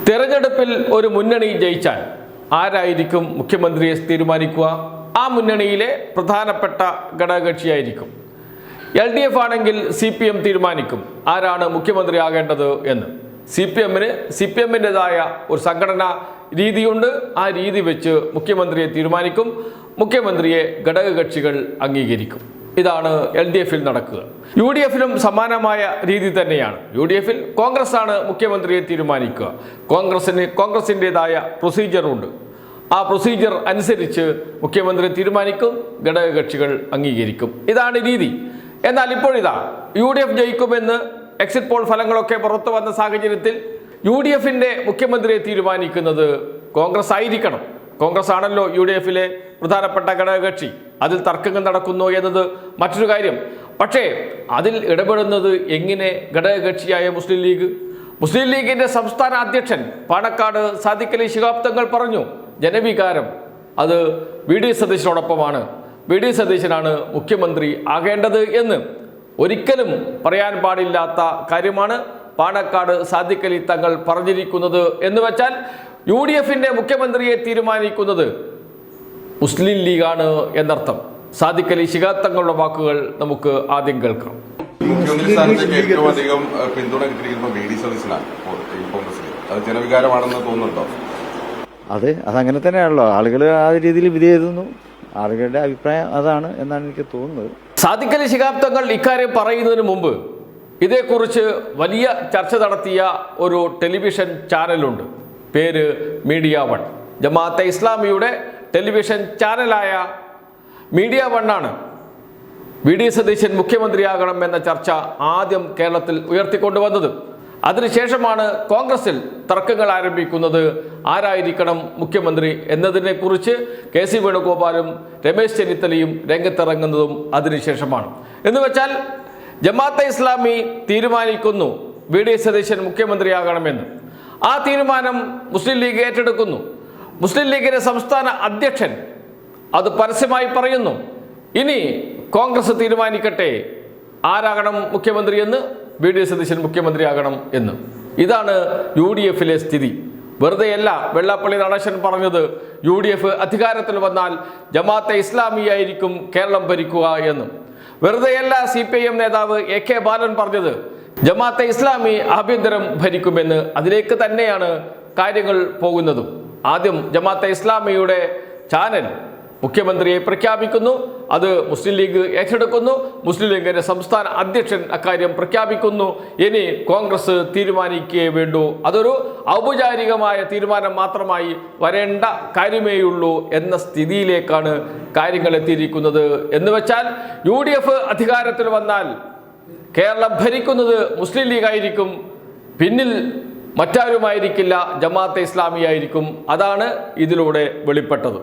തെരഞ്ഞെടുപ്പിൽ ഒരു മുന്നണി ജയിച്ചാൽ ആരായിരിക്കും മുഖ്യമന്ത്രിയെ തീരുമാനിക്കുക? ആ മുന്നണിയിലെ പ്രധാനപ്പെട്ട ഘടകകക്ഷിയായിരിക്കും. LDF ആണെങ്കിൽ CPM തീരുമാനിക്കും ആരാണ് മുഖ്യമന്ത്രിയാകേണ്ടത് എന്ന്. CPMൻ്റെതായ ഒരു സംഘടനാ രീതിയുണ്ട്. ആ രീതി വെച്ച് മുഖ്യമന്ത്രിയെ തീരുമാനിക്കും. മുഖ്യമന്ത്രിയെ ഘടകകക്ഷികൾ അംഗീകരിക്കും. ഇതാണ് LDFിൽ നടക്കുക. UDFിലും സമാനമായ രീതി തന്നെയാണ്. UDFിൽ കോൺഗ്രസ് ആണ് മുഖ്യമന്ത്രിയെ തീരുമാനിക്കുക. കോൺഗ്രസിൻ്റെതായ പ്രൊസീജിയറുണ്ട്. ആ പ്രൊസീജിയർ അനുസരിച്ച് മുഖ്യമന്ത്രി തീരുമാനിക്കും, ഘടകകക്ഷികൾ അംഗീകരിക്കും. ഇതാണ് രീതി. എന്നാൽ ഇപ്പോഴിതാ UDF ജയിക്കുമെന്ന് എക്സിറ്റ് പോൾ ഫലങ്ങളൊക്കെ പുറത്തു വന്ന സാഹചര്യത്തിൽ UDFിൻ്റെ മുഖ്യമന്ത്രിയെ തീരുമാനിക്കുന്നത് കോൺഗ്രസ് ആയിരിക്കണം. കോൺഗ്രസ് ആണല്ലോ UDFിലെ പ്രധാനപ്പെട്ട ഘടകകക്ഷി. അതിൽ തർക്കങ്ങൾ നടക്കുന്നു എന്നത് മറ്റൊരു കാര്യം. പക്ഷേ അതിൽ ഇടപെടുന്നത് എങ്ങനെ ഘടകകക്ഷിയായ മുസ്ലിം ലീഗിൻ്റെ സംസ്ഥാന അധ്യക്ഷൻ പാണക്കാട് സാദിഖ് അലി ശിഹാബ് തങ്ങൾ പറഞ്ഞു, ജനവികാരം അത് VD സതീശനോടൊപ്പമാണ്. VD സതീശനാണ് മുഖ്യമന്ത്രി ആകേണ്ടത് എന്ന് ഒരിക്കലും പറയാൻ പാടില്ലാത്ത കാര്യമാണ് പാണക്കാട് സാദിഖ് അലി തങ്ങൾ പറഞ്ഞിരിക്കുന്നത്. എന്ന് വെച്ചാൽ UDFിൻ്റെ മുഖ്യമന്ത്രിയെ തീരുമാനിക്കുന്നത് മുസ്ലിം ലീഗാണ് എന്നർത്ഥം. സാദിഖ് അലി ശിഹാബ് തങ്ങളുടെ വാക്കുകൾ നമുക്ക് ആദ്യം കേൾക്കാം. മുഖ്യമന്ത്രി സ്ഥാനത്തേക്ക് ഏറ്റവും അധികം പിന്തുണ കിട്ടിയിരിക്കുന്നത് VD സതീശനാണ്. കോൺഗ്രസിൽ അത് ജനവികാരമാണെന്ന് തോന്നുന്നുണ്ടോ? അതെ, അതങ്ങനെ തന്നെയാണല്ലോ. ആളുകൾ ആ രീതിയിൽ വിധിയെഴുതുന്നു. ആളുകളുടെ അഭിപ്രായം അതാണ് എന്നാണ് എനിക്ക് തോന്നുന്നത്. സാദിഖ് അലി ശിഹാബ് തങ്ങൾ ഇക്കാര്യം പറയുന്നതിന് മുമ്പ് ഇതേക്കുറിച്ച് വലിയ ചർച്ച നടത്തിയ ഒരു ടെലിവിഷൻ ചാനലുണ്ട്. പേര് മീഡിയ വൺ. ജമാഅത്തെ ഇസ്ലാമിയുടെ ടെലിവിഷൻ ചാനലായ മീഡിയ വണ്ണാണ് VD സതീശൻ മുഖ്യമന്ത്രിയാകണം എന്ന ചർച്ച ആദ്യം കേരളത്തിൽ ഉയർത്തിക്കൊണ്ടുവന്നത്. അതിനുശേഷമാണ് കോൺഗ്രസിൽ തർക്കങ്ങൾ ആരംഭിക്കുന്നത്. ആരായിരിക്കണം മുഖ്യമന്ത്രി എന്നതിനെക്കുറിച്ച് KC വേണുഗോപാലും രമേശ് ചെന്നിത്തലയും രംഗത്തിറങ്ങുന്നതും അതിനുശേഷമാണ്. എന്നുവെച്ചാൽ ജമാഅത്തെ ഇസ്ലാമി തീരുമാനിക്കുന്നു VD സതീശൻ മുഖ്യമന്ത്രിയാകണമെന്ന്. ആ തീരുമാനം മുസ്ലിം ലീഗ് ഏറ്റെടുക്കുന്നു. മുസ്ലിം ലീഗിന്റെ സംസ്ഥാന അധ്യക്ഷൻ അത് പരസ്യമായി പറയുന്നു. ഇനി കോൺഗ്രസ് തീരുമാനിക്കട്ടെ ആരാകണം മുഖ്യമന്ത്രി എന്ന്, VD സതീശൻ മുഖ്യമന്ത്രിയാകണം എന്ന്. ഇതാണ് UDFിലെ സ്ഥിതി. വെറുതെയല്ല വെള്ളാപ്പള്ളി നടേശൻ പറഞ്ഞത് UDF അധികാരത്തിൽ വന്നാൽ ജമാഅത്തെ ഇസ്ലാമിയായിരിക്കും കേരളം ഭരിക്കുക എന്ന്. വെറുതെയല്ല CPIM നേതാവ് AK ബാലൻ പറഞ്ഞത് ജമാഅത്തെ ഇസ്ലാമി ആഭ്യന്തരം ഭരിക്കുമെന്ന്. അതിലേക്ക് തന്നെയാണ് കാര്യങ്ങൾ പോകുന്നതും. ആദ്യം ജമാഅത്തെ ഇസ്ലാമിയുടെ ചാനൽ മുഖ്യമന്ത്രിയെ പ്രഖ്യാപിക്കുന്നു. അത് മുസ്ലിം ലീഗ് ഏറ്റെടുക്കുന്നു. മുസ്ലിം ലീഗിന്റെ സംസ്ഥാന അധ്യക്ഷൻ അക്കാര്യം പ്രഖ്യാപിക്കുന്നു. ഇനി കോൺഗ്രസ് തീരുമാനിക്കേ വേണ്ടൂ. അതൊരു ഔപചാരികമായ തീരുമാനം മാത്രമായി വരേണ്ട കാര്യമേയുള്ളൂ എന്ന സ്ഥിതിയിലേക്കാണ് കാര്യങ്ങൾ എത്തിയിരിക്കുന്നത്. എന്ന് വെച്ചാൽ UDF അധികാരത്തിൽ വന്നാൽ കേരളം ഭരിക്കുന്നത് മുസ്ലിം ലീഗായിരിക്കും. പിന്നിൽ മറ്റാരുമായിരിക്കില്ല, ജമാഅത്തെ ഇസ്ലാമിയായിരിക്കും. അതാണ് ഇതിലൂടെ വെളിപ്പെട്ടത്.